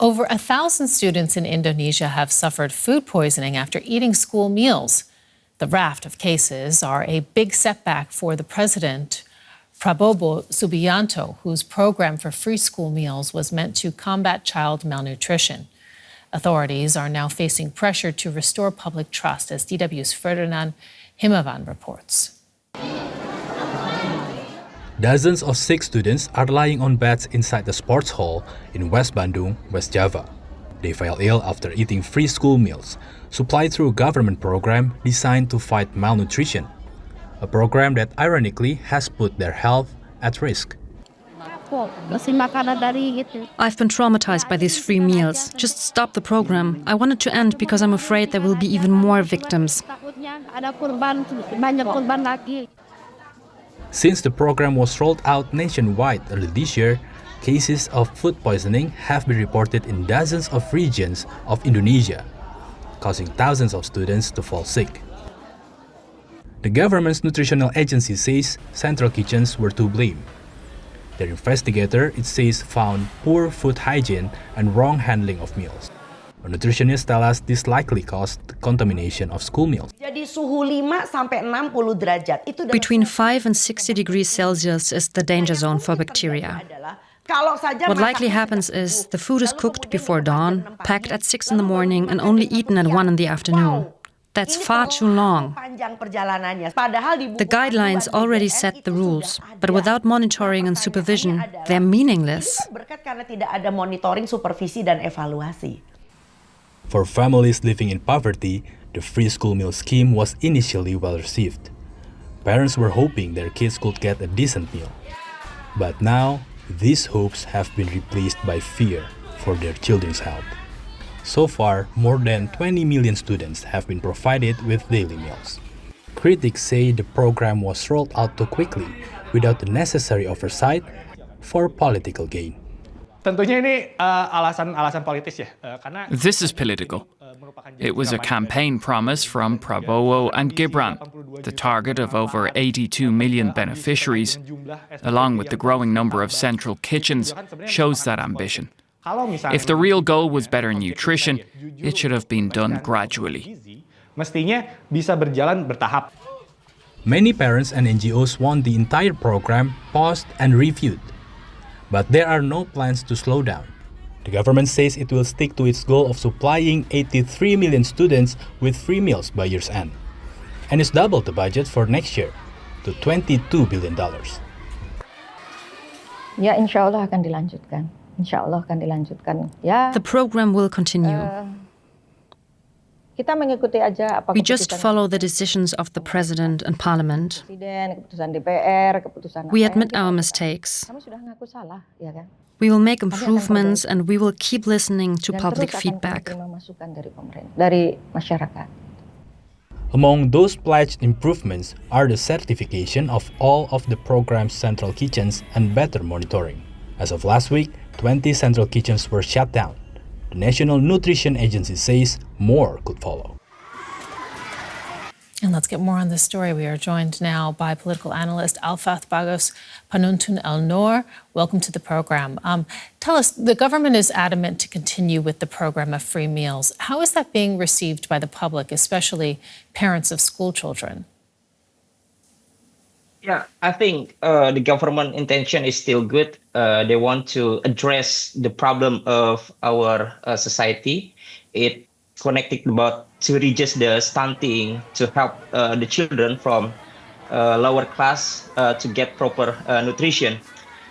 Over 1,000 students in Indonesia have suffered food poisoning after eating school meals. The raft of cases are a big setback for the president, Prabowo Subianto, whose program for free school meals was meant to combat child malnutrition. Authorities are now facing pressure to restore public trust, as DW's Ferdinand Himawan reports. Dozens of sick students are lying on beds inside the sports hall in West Bandung, West Java. They fell ill after eating free school meals, supplied through a government program designed to fight malnutrition, a program that ironically has put their health at risk. I've been traumatized by these free meals. Just stop the program. I want it to end because I'm afraid there will be even more victims. Since the program was rolled out nationwide early this year, cases of food poisoning have been reported in dozens of regions of Indonesia, causing thousands of students to fall sick. The government's nutritional agency says central kitchens were to blame. Their investigator, it says, found poor food hygiene and wrong handling of meals. A nutritionist tells us this likely caused the contamination of school meals. Between 5 and 60 degrees Celsius is the danger zone for bacteria. What likely happens is the food is cooked before dawn, packed at 6 in the morning, and only eaten at 1 in the afternoon. That's far too long. The guidelines already set the rules, but without monitoring and supervision, they're meaningless. For families living in poverty, the free school meal scheme was initially well received. Parents were hoping their kids could get a decent meal. But now, these hopes have been replaced by fear for their children's health. So far, more than 20 million students have been provided with daily meals. Critics say the program was rolled out too quickly without the necessary oversight for political gain. This is political. It was a campaign promise from Prabowo and Gibran. The target of over 82 million beneficiaries, along with the growing number of central kitchens, shows that ambition. If the real goal was better nutrition, it should have been done gradually. Many parents and NGOs want the entire program paused and reviewed. But there are no plans to slow down. The government says it will stick to its goal of supplying 83 million students with free meals by year's end, and it's doubled the budget for next year to $22 billion. Ya, insya Allah akan dilanjutkan. Insya Allah akan dilanjutkan. Ya. The program will continue. Kita mengikuti aja apa We just follow the decisions of the president and parliament. Keputusan DPR, keputusan We admit our mistakes. Kami sudah ngaku salah, ya kan? We will make improvements and we will keep listening to public feedback. Dari masyarakat. Among those pledged improvements are the certification of all of the program's central kitchens and better monitoring. As of last week, 20 central kitchens were shut down. The National Nutrition Agency says more could follow. And let's get more on this story. We are joined now by political analyst Alfath Bagos Panuntun El-Noor. Welcome to the program. Tell us, the government is adamant to continue with the program of free meals. How is that being received by the public, especially parents of school children? Yeah, I think the government intention is still good. They want to address the problem of our society. It connected about to reduce the stunting, to help the children from lower class to get proper nutrition.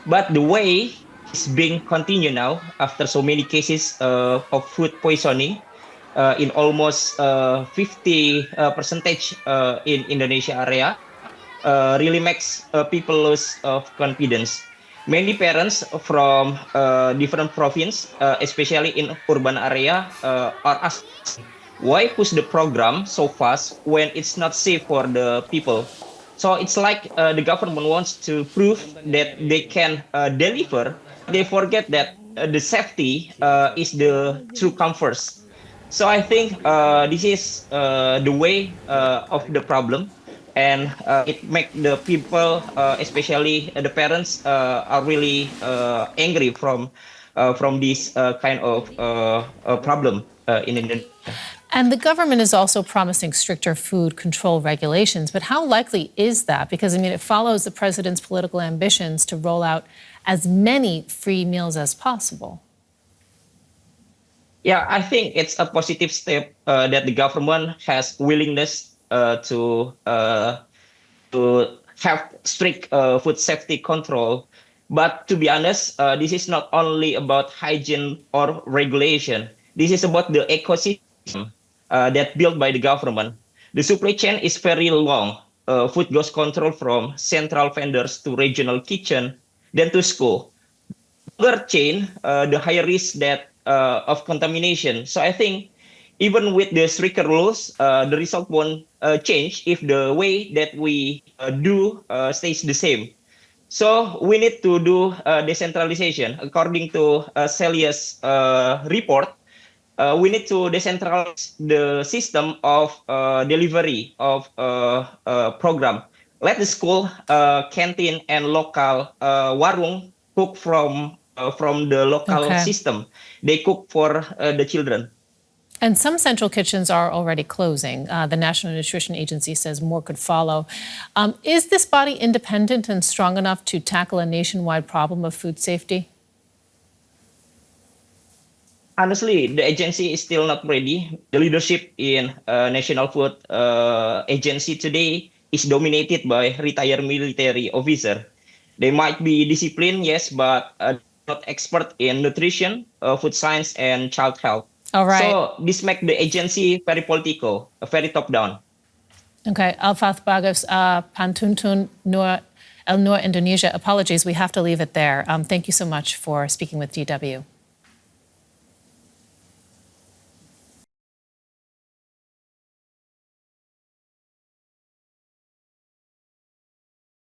But the way is being continued now after so many cases of food poisoning in almost 50 percentage in Indonesia area. Really makes people lose confidence. Many parents from different provinces, especially in urban area, are asking why push the program so fast when it's not safe for the people. So it's like the government wants to prove that they can deliver. They forget that the safety is the true comfort. So I think this is the way of the problem. And it makes the people, especially the parents, are really angry from from this kind of problem in Indonesia. And the government is also promising stricter food control regulations. But how likely is that? Because, I mean, it follows the president's political ambitions to roll out as many free meals as possible. Yeah, I think it's a positive step that the government has willingness to have strict food safety control. But to be honest, this is not only about hygiene or regulation. This is about the ecosystem that built by the government. The supply chain is very long. Food goes control from central vendors to regional kitchen, then to school. The longer chain, the higher risk that of contamination. So I think even with the stricter rules, the result won't change if the way that we do stays the same. So we need to do decentralization. According to Celia's report, we need to decentralize the system of delivery of program. Let the school, canteen, and local warung cook from the local system. They cook for the children. And some central kitchens are already closing. The National Nutrition Agency says more could follow. Is this body independent and strong enough to tackle a nationwide problem of food safety? Honestly, the agency is still not ready. The leadership in National Food Agency today is dominated by retired military officers. They might be disciplined, yes, but not expert in nutrition, food science, and child health. All right. So this makes the agency very political, very top-down. Okay, Alfath Bagus, Pantuntun El Nur Indonesia. Apologies, we have to leave it there. Thank you so much for speaking with DW.